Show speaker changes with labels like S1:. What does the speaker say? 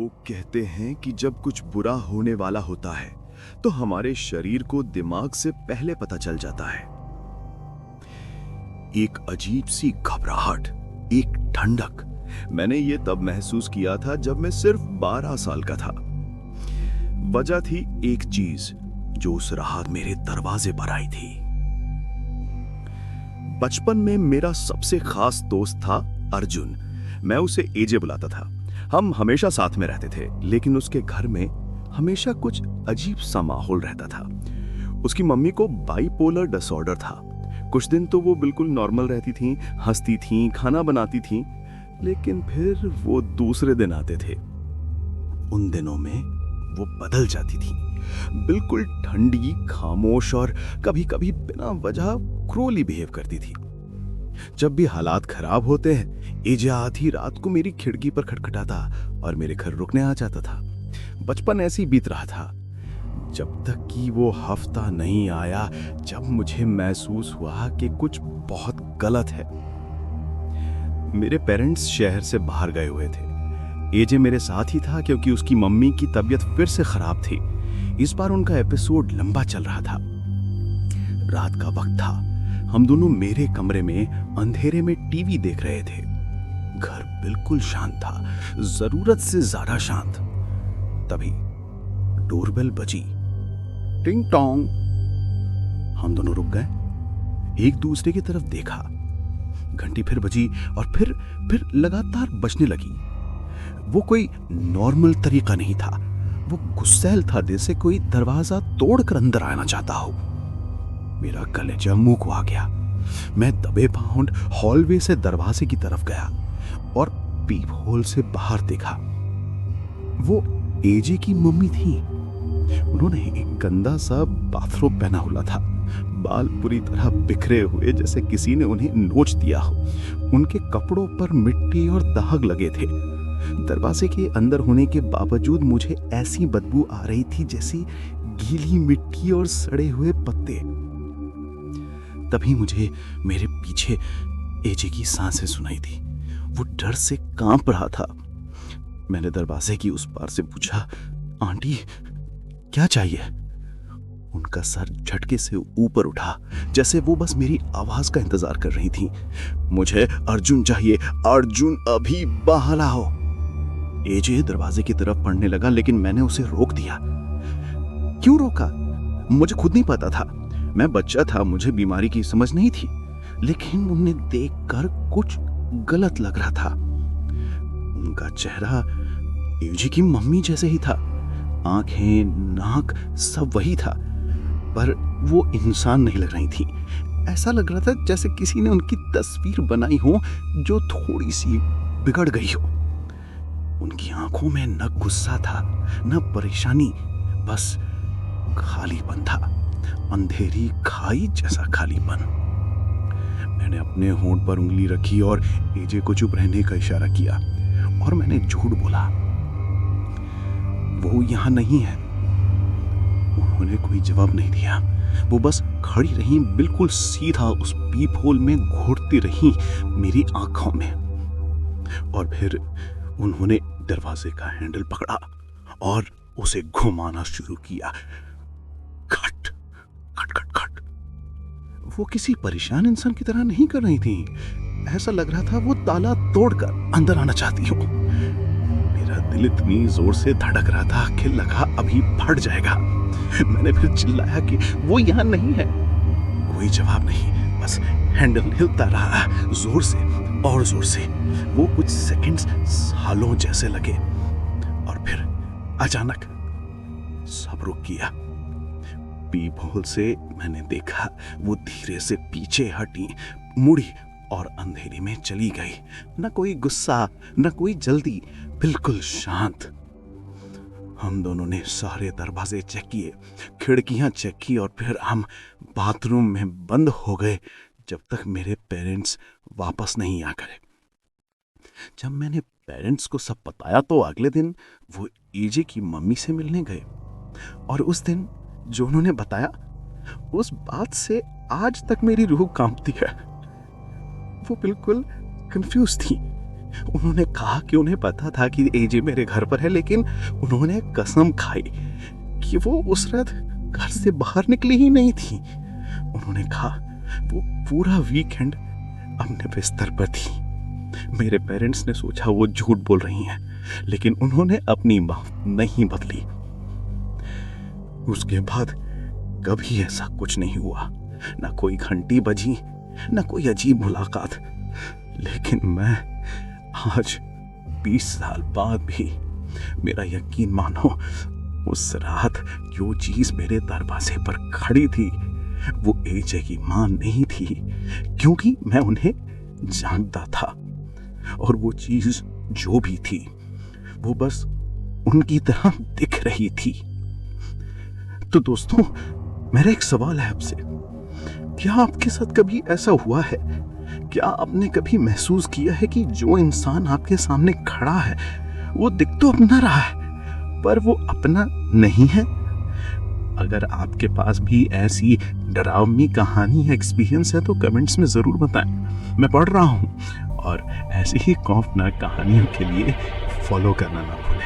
S1: लोग कहते हैं कि जब कुछ बुरा होने वाला होता है तो हमारे शरीर को दिमाग से पहले पता चल जाता है। एक अजीब सी घबराहट, एक ठंडक मैंने ये तब महसूस किया था जब मैं सिर्फ 12 साल का था। वजह थी एक चीज जो उस रात मेरे दरवाजे पर आई थी। बचपन में मेरा सबसे खास दोस्त था अर्जुन। मैं उसे एजे बुलाता था। हम हमेशा साथ में रहते थे, लेकिन उसके घर में हमेशा कुछ अजीब सा माहौल रहता था। उसकी मम्मी को बाइपोलर डिसऑर्डर था। कुछ दिन तो वो बिल्कुल नॉर्मल रहती थीं, हंसती थीं, खाना बनाती थीं, लेकिन फिर वो दूसरे दिन आते थे। उन दिनों में वो बदल जाती थी, बिल्कुल ठंडी, खामोश और कभी-कभी बिना वजह क्रूरली बिहेव करती थी। जब भी हालात खराब होते हैं, एजे आधी रात को मेरी खिड़की पर खटखटाता और मेरे घर रुकने आ जाता था। बचपन ऐसे ही बीत रहा था, जब तक कि वो हफ्ता नहीं आया जब मुझे महसूस हुआ कि कुछ बहुत गलत है। मेरे पेरेंट्स शहर से बाहर गए हुए थे। एजे मेरे साथ ही था क्योंकि उसकी मम्मी की तबीयत फिर से खराब थी। इस बार उनका एपिसोड लंबा चल रहा था। रात का वक्त था। हम दोनों मेरे कमरे में अंधेरे में टीवी देख रहे थे। घर बिल्कुल शांत था, जरूरत से ज्यादा शांत। तभी डोरबेल बजी, टिंग टोंग। हम दोनों रुक गए, एक दूसरे की तरफ देखा। घंटी फिर बजी और फिर लगातार बजने लगी। वो कोई नॉर्मल तरीका नहीं था, वो गुस्सैल था, जैसे कोई दरवाजा तोड़कर अंदर आना चाहता हो। मेरा कलेजा मुंह को आ गया। मैं दबे पांव हॉलवे से दरवाजे की तरफ गया और पीप होल से बाहर देखा। वो एजे की मम्मी थी। उन्होंने एक गंदा सा बाथरोब पहना हुआ था, बाल पूरी तरह बिखरे हुए जैसे किसी ने उन्हें नोच दिया हो। उनके कपड़ों पर मिट्टी और दाग लगे थे। दरवाजे के अंदर होने के बावजूद मुझे ऐसी बदबू आ रही थी जैसी गीली मिट्टी और सड़े हुए पत्ते। तभी मुझे मेरे पीछे एजे की सांसें सुनाई दी। वो डर से कांप रहा था। मैंने दरवाजे की उस पार से पूछा, आंटी क्या चाहिए? उनका सर झटके से ऊपर उठा, जैसे वो बस मेरी आवाज का इंतजार कर रही थी। मुझे अर्जुन चाहिए, अर्जुन अभी बाहर आओ। एजे दरवाजे की तरफ बढ़ने लगा, लेकिन मैंने उसे रोक दिया। क्यों रोका? मुझे खुद नहीं पता था। मैं बच्चा था, मुझे बीमारी की समझ नहीं थी, लेकिन उन्हें देखकर कुछ गलत लग रहा था। उनका चेहरा एजे की मम्मी जैसे ही था, आंखें, नाक सब वही था, पर वो इंसान नहीं लग रही थी। ऐसा लग रहा था जैसे किसी ने उनकी तस्वीर बनाई हो जो थोड़ी सी बिगड़ गई हो। उनकी आंखों में न गुस्सा था, न परेशानी, बस खालीपन था, अंधेरी खाई जैसा खालीपन। मैंने अपने होंठ पर उंगली रखी और एजे को चुप रहने का इशारा किया, और मैंने झूठ बोला, वो यहां नहीं है। उन्होंने कोई जवाब नहीं दिया। वो बस खड़ी रही, बिल्कुल सीधा उस पीप होल में घूरती रही मेरी आंखों में। और फिर उन्होंने दरवाजे का हैंडल पकड़ा और उसे घुमाना शुरू किया। खट खट खट खट। वो किसी परेशान इंसान की तरह नहीं कर रही थी। ऐसा लग रहा था वो ताला तोड़कर अंदर आना चाहती हो। मेरा दिल इतनी जोर से धड़क रहा था कि लगा अभी फट जाएगा। मैंने फिर चिल्लाया कि वो यहाँ नहीं है। कोई जवाब नहीं, बस हैंडल हिलता रहा, जोर से और जोर से। वो कुछ सेकंड्स सालों जैसे लगे, और फिर अचानक सब रुक गया। पीप होल से मैंने देखा वो धीरे से पीछे हटी, मुड़ी और अंधेरी में चली गई। न कोई गुस्सा, न कोई जल्दी, बिल्कुल शांत। हम दोनों ने सारे दरवाजे चेक किए, खिड़कियां चेक की, और फिर हम बाथरूम में बंद हो गए जब तक मेरे पेरेंट्स वापस नहीं आ गए। जब मैंने पेरेंट्स को सब बताया तो अगले दिन वो एजे की मम्मी से मिलने गए, और उस दिन जो उन्होंने बताया, उस बात से आज तक मेरी रूह कांपती है। वो बिल्कुल कंफ्यूज थी।
S2: उन्होंने कहा कि उन्हें पता था कि एजे मेरे घर पर है, लेकिन उन्होंने कसम खाई कि वो उस रात घर से बाहर निकली ही नहीं थी। उन्होंने कहा वो पूरा वीकेंड अपने बिस्तर पर थी। मेरे पेरेंट्स ने सोचा वो झूठ बोल रही हैं, लेकिन उन्होंने अपनी बात नहीं बदली। उसके बाद कभी ऐसा कुछ नहीं हुआ, ना कोई घंटी बजी, ना कोई अजीब मुलाकात। लेकिन मैं आज 20 साल बाद भी, मेरा यकीन मानो, उस रात जो चीज मेरे दरवाजे पर खड़ी थी वो एजे की मां नहीं थी, क्योंकि मैं उन्हें जानता था। और वो चीज जो भी थी वो बस उनकी तरह दिख रही थी। तो दोस्तों, मेरा एक सवाल है आपसे, क्या आपके साथ कभी ऐसा हुआ है? क्या आपने कभी महसूस किया है कि जो इंसान आपके सामने खड़ा है वो दिख तो अपना रहा है पर वो अपना नहीं है? अगर आपके पास भी ऐसी डरावनी कहानी या एक्सपीरियंस है तो कमेंट्स में ज़रूर बताएं, मैं पढ़ रहा हूँ। और ऐसी ही खौफनाक कहानियों के लिए फॉलो करना ना भूलें।